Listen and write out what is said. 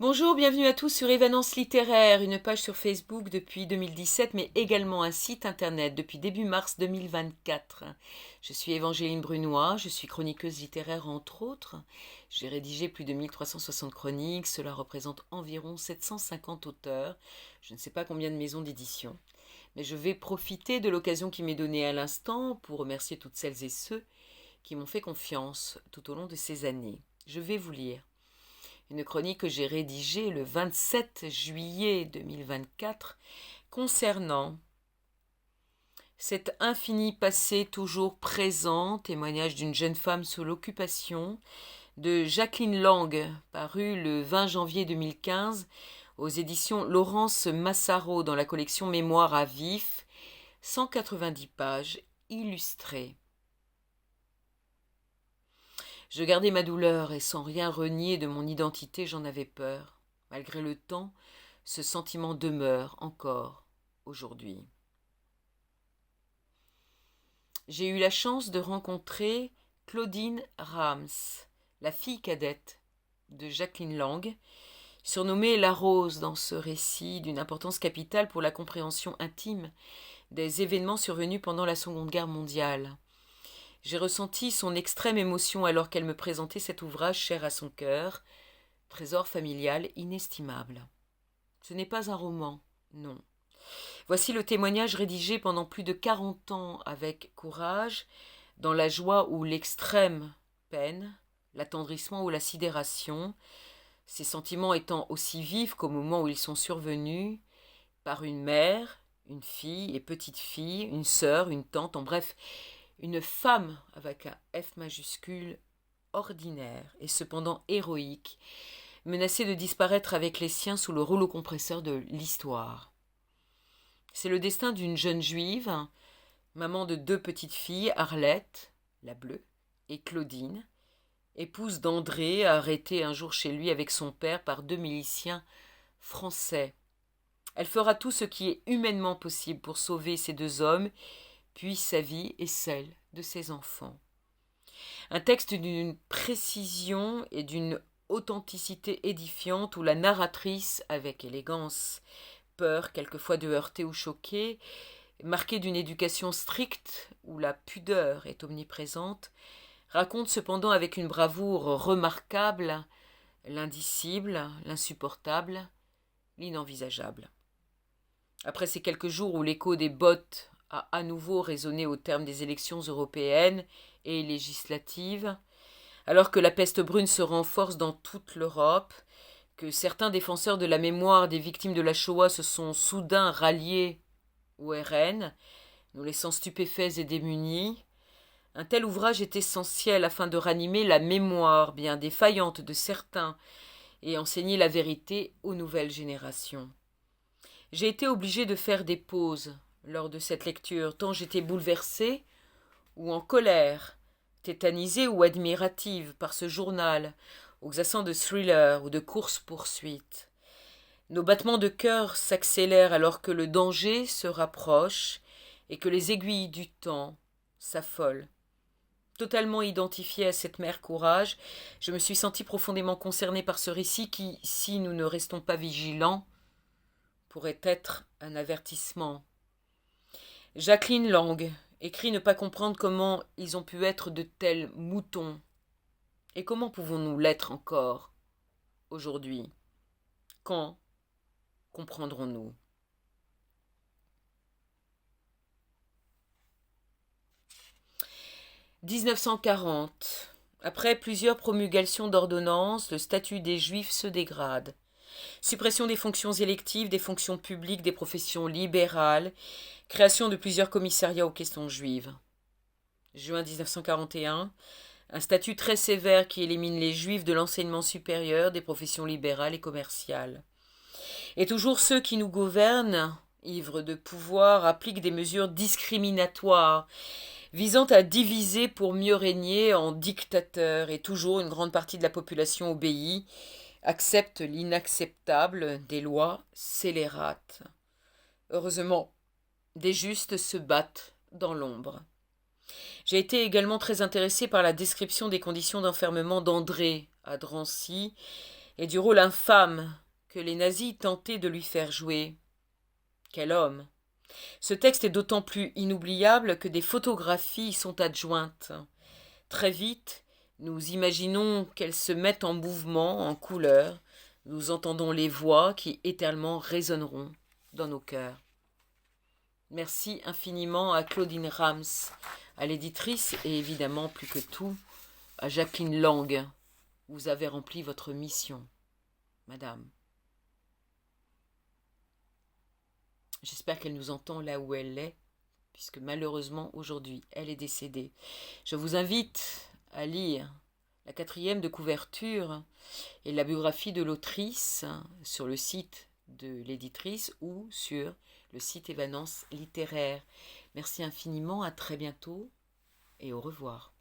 Bonjour, bienvenue à tous sur Évanence littéraire, une page sur Facebook depuis 2017, mais également un site internet depuis début mars 2024. Je suis Évangéline Brunois, je suis chroniqueuse littéraire entre autres. J'ai rédigé plus de 1360 chroniques, cela représente environ 750 auteurs. Je ne sais pas combien de maisons d'édition, mais je vais profiter de l'occasion qui m'est donnée à l'instant pour remercier toutes celles et ceux qui m'ont fait confiance tout au long de ces années. Je vais vous lire une chronique que j'ai rédigée le 27 juillet 2024 concernant cet infini passé toujours présent, témoignage d'une jeune femme sous l'occupation, de Jacqueline Lang, paru le 20 janvier 2015 aux éditions Laurence Massaro dans la collection Mémoire à vif, 190 pages illustrées. Je gardais ma douleur et sans rien renier de mon identité, j'en avais peur. Malgré le temps, ce sentiment demeure encore aujourd'hui. J'ai eu la chance de rencontrer Claudine Rams, la fille cadette de Jacqueline Lang, surnommée La Rose dans ce récit d'une importance capitale pour la compréhension intime des événements survenus pendant la Seconde Guerre mondiale. J'ai ressenti son extrême émotion alors qu'elle me présentait cet ouvrage cher à son cœur, trésor familial inestimable. Ce n'est pas un roman, non. Voici le témoignage rédigé pendant plus de 40 ans avec courage, dans la joie ou l'extrême peine, l'attendrissement ou la sidération, ces sentiments étant aussi vifs qu'au moment où ils sont survenus, par une mère, une fille et petite fille, une sœur, une tante, en bref, une femme avec un F majuscule ordinaire et cependant héroïque, menacée de disparaître avec les siens sous le rouleau compresseur de l'histoire. C'est le destin d'une jeune juive, maman de 2 petites filles, Arlette, la bleue, et Claudine, épouse d'André, arrêtée un jour chez lui avec son père par 2 miliciens français. Elle fera tout ce qui est humainement possible pour sauver ces 2 hommes, puis sa vie et celle de ses enfants. Un texte d'une précision et d'une authenticité édifiante où la narratrice, avec élégance, peur quelquefois de heurter ou choquer, marquée d'une éducation stricte où la pudeur est omniprésente, raconte cependant avec une bravoure remarquable l'indicible, l'insupportable, l'inenvisageable. Après ces quelques jours où l'écho des bottes a à nouveau résonné au terme des élections européennes et législatives, alors que la peste brune se renforce dans toute l'Europe, que certains défenseurs de la mémoire des victimes de la Shoah se sont soudain ralliés au RN, nous laissant stupéfaits et démunis, un tel ouvrage est essentiel afin de ranimer la mémoire bien défaillante de certains et enseigner la vérité aux nouvelles générations. J'ai été obligée de faire des pauses lors de cette lecture, tant j'étais bouleversée ou en colère, tétanisée ou admirative par ce journal, aux accents de thriller ou de course-poursuite. Nos battements de cœur s'accélèrent alors que le danger se rapproche et que les aiguilles du temps s'affolent. Totalement identifiée à cette mère courage, je me suis sentie profondément concernée par ce récit qui, si nous ne restons pas vigilants, pourrait être un avertissement. Jacqueline Lang écrit ne pas comprendre comment ils ont pu être de tels moutons. Et comment pouvons-nous l'être encore aujourd'hui? Quand comprendrons-nous? « 1940. Après plusieurs promulgations d'ordonnances, le statut des Juifs se dégrade. Suppression des fonctions électives, des fonctions publiques, des professions libérales, création de plusieurs commissariats aux questions juives. Juin 1941, un statut très sévère qui élimine les juifs de l'enseignement supérieur, des professions libérales et commerciales. Et toujours ceux qui nous gouvernent, ivres de pouvoir, appliquent des mesures discriminatoires, visant à diviser pour mieux régner en dictateurs, et toujours une grande partie de la population obéit, accepte l'inacceptable des lois scélérates. Heureusement, des justes se battent dans l'ombre. J'ai été également très intéressée par la description des conditions d'enfermement d'André à Drancy et du rôle infâme que les nazis tentaient de lui faire jouer. Quel homme! Ce texte est d'autant plus inoubliable que des photographies y sont adjointes. Très vite, nous imaginons qu'elles se mettent en mouvement, en couleur. Nous entendons les voix qui éternellement résonneront dans nos cœurs. Merci infiniment à Claudine Rams, à l'éditrice et évidemment plus que tout à Jacqueline Lang. Vous avez rempli votre mission, madame. J'espère qu'elle nous entend là où elle est, puisque malheureusement aujourd'hui elle est décédée. Je vous invite à lire la 4e de couverture et la biographie de l'autrice sur le site de l'éditrice ou sur le site Évanence littéraire. Merci infiniment, à très bientôt et au revoir.